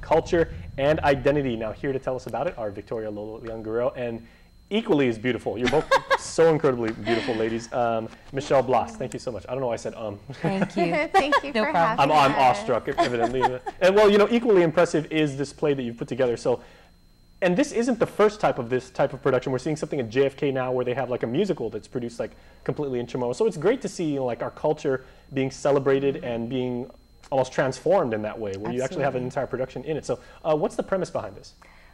culture, and identity. Now here to tell us about it are Victoria Lolo-Leon-Guerrero and equally as beautiful. You're both so incredibly beautiful ladies. Michelle Blas, thank you so much. I don't know why I said Thank you. Thank you No for problem. having I'm us. awestruck, evidently. And well, you know, equally impressive is this play that you've put together. So, and this isn't the first type of this type of production. We're seeing something at JFK now where they have like a musical that's produced like completely in Chamorro. So it's great to see, you know, like our culture being celebrated and being almost transformed in that way, where you actually have an entire production in it. So what's the premise behind this?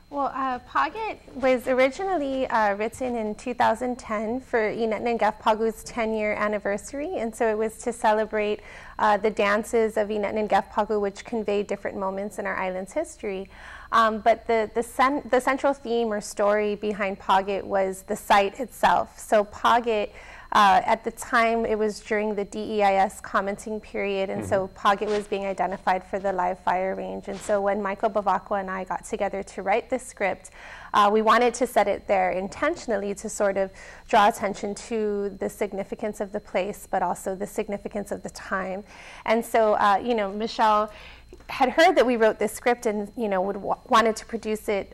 Well, Pagat was originally written in 2010 for Inetnengaf Pagu's 10-year anniversary, and so it was to celebrate the dances of Inetnengaf Pagu, which convey different moments in our island's history. But the central theme or story behind Pagat was the site itself. So Pagat, at the time, it was during the DEIS commenting period, and so Pagat was being identified for the live fire range. And so when Michael Bavacqua and I got together to write this script, we wanted to set it there intentionally to sort of draw attention to the significance of the place, but also the significance of the time. And so, you know, Michelle had heard that we wrote this script and, you know, wanted to produce it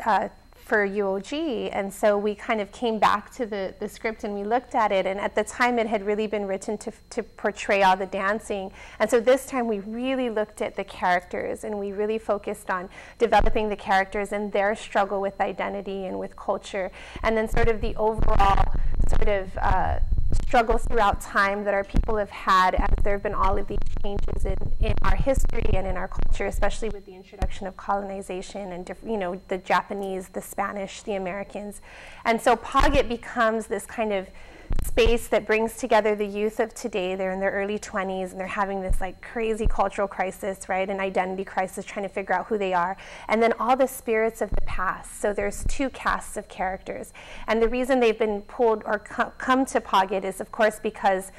for UOG, and so we kind of came back to the script and we looked at it, and at the time it had really been written to portray all the dancing, and so this time we really looked at the characters and we really focused on developing the characters and their struggle with identity and with culture, and then sort of the overall sort of struggle throughout time that our people have had as there have been all of these changes in our history and in our culture, especially with the introduction of colonization and you know, the Japanese, the Spanish, the Americans. And so Pagat becomes this kind of space that brings together the youth of today. They're in their early 20s and they're having this like crazy cultural crisis, right? An identity crisis, trying to figure out who they are. And then all the spirits of the past. So there's two casts of characters. And the reason they've been pulled or come to Pagat is of course because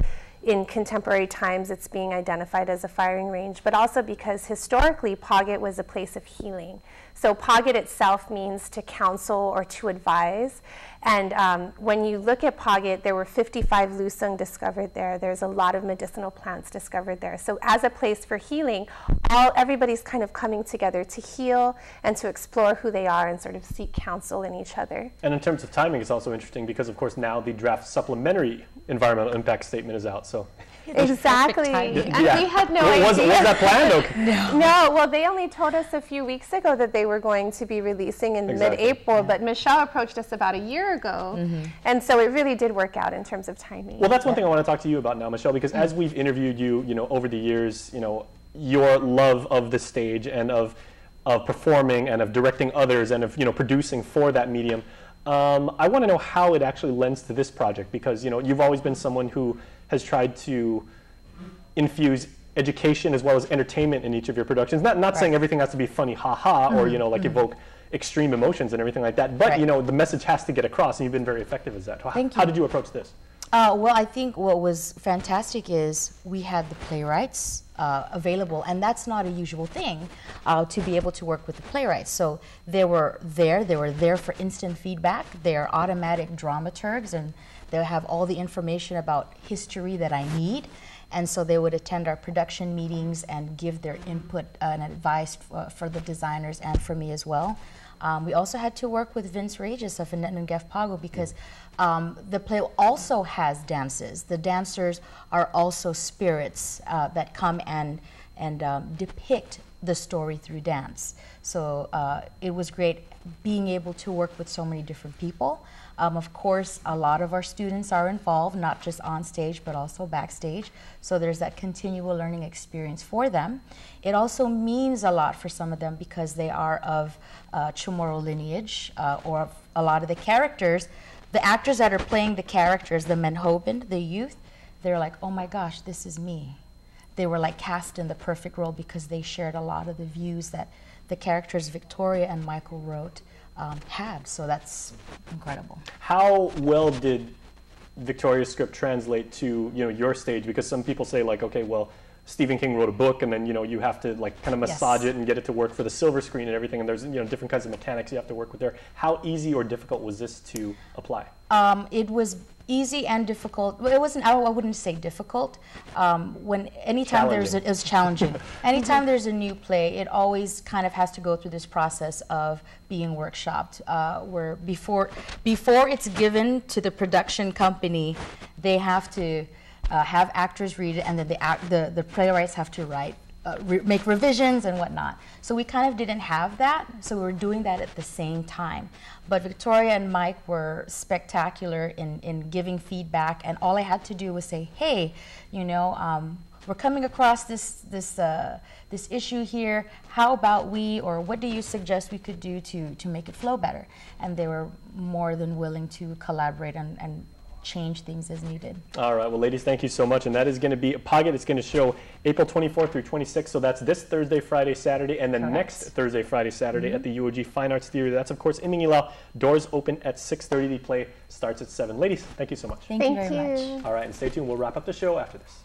in contemporary times it's being identified as a firing range, but also because historically Pagat was a place of healing. So Pagat itself means to counsel or to advise. And when you look at Pagat, there were 55 lusung discovered there. There's a lot of medicinal plants discovered there. So as a place for healing, everybody's kind of coming together to heal and to explore who they are and sort of seek counsel in each other. And in terms of timing, it's also interesting because, of course, now the draft supplementary environmental impact statement is out. So exactly, and yeah. we had no idea. Was that planned? Okay. No, well, they only told us a few weeks ago that they were going to be releasing in mid-April, but Michelle approached us about a year ago, and so it really did work out in terms of timing. Well, that's one thing I want to talk to you about now, Michelle, because as we've interviewed you, you know, over the years, you know, your love of the stage and of performing and of directing others and of, you know, producing for that medium. I want to know how it actually lends to this project, because, you know, you've always been someone who has tried to infuse education as well as entertainment in each of your productions. Not saying everything has to be funny, ha-ha, or, you know, like evoke extreme emotions and everything like that, but, you know, the message has to get across, and you've been very effective as that. How did you approach this? Well, I think what was fantastic is we had the playwrights available, and that's not a usual thing to be able to work with the playwrights. So they were there for instant feedback. They're automatic dramaturgs, and they have all the information about history that I need. And so they would attend our production meetings and give their input and advice for the designers and for me as well. We also had to work with Vince Regis of Inetnengaf Pagu because the play also has dances. The dancers are also spirits that come and depict the story through dance. So it was great being able to work with so many different people. Of course, a lot of our students are involved, not just on stage, but also backstage. So there's that continual learning experience for them. It also means a lot for some of them because they are of Chamorro lineage, or a lot of the characters, the actors that are playing the characters, the Menhoben, the youth, they're like, oh my gosh, this is me. They were like cast in the perfect role because they shared a lot of the views that the characters Victoria and Michael wrote had, so that's incredible. How well did Victoria's script translate to, you know, your stage? Because some people say like, okay, well, Stephen King wrote a book, and then, you know, you have to like kind of massage it and get it to work for the silver screen and everything, and there's, you know, different kinds of mechanics you have to work with there. How easy or difficult was this to apply? It was easy and difficult. Well, it wasn't. I wouldn't say difficult. Anytime it was challenging. Anytime there's a new play, it always kind of has to go through this process of being workshopped, where before it's given to the production company, they have to have actors read it, and then the playwrights have to write. Make revisions and whatnot. So we kind of didn't have that, so we were doing that at the same time. But Victoria and Mike were spectacular in giving feedback, and all I had to do was say, hey, we're coming across this issue here. How about or what do you suggest we could do to make it flow better? And they were more than willing to collaborate and change things as needed. All right, well, ladies, thank you so much. And that is going to be Pagat. It's going to show April 24th through 26th. So that's this Thursday, Friday, Saturday, and then next Thursday, Friday, Saturday at the UOG Fine Arts Theater. That's, of course, in Manila. Doors open at 6:30. The play starts at 7. Ladies, thank you so much. Thank you very much. All right, and stay tuned. We'll wrap up the show after this.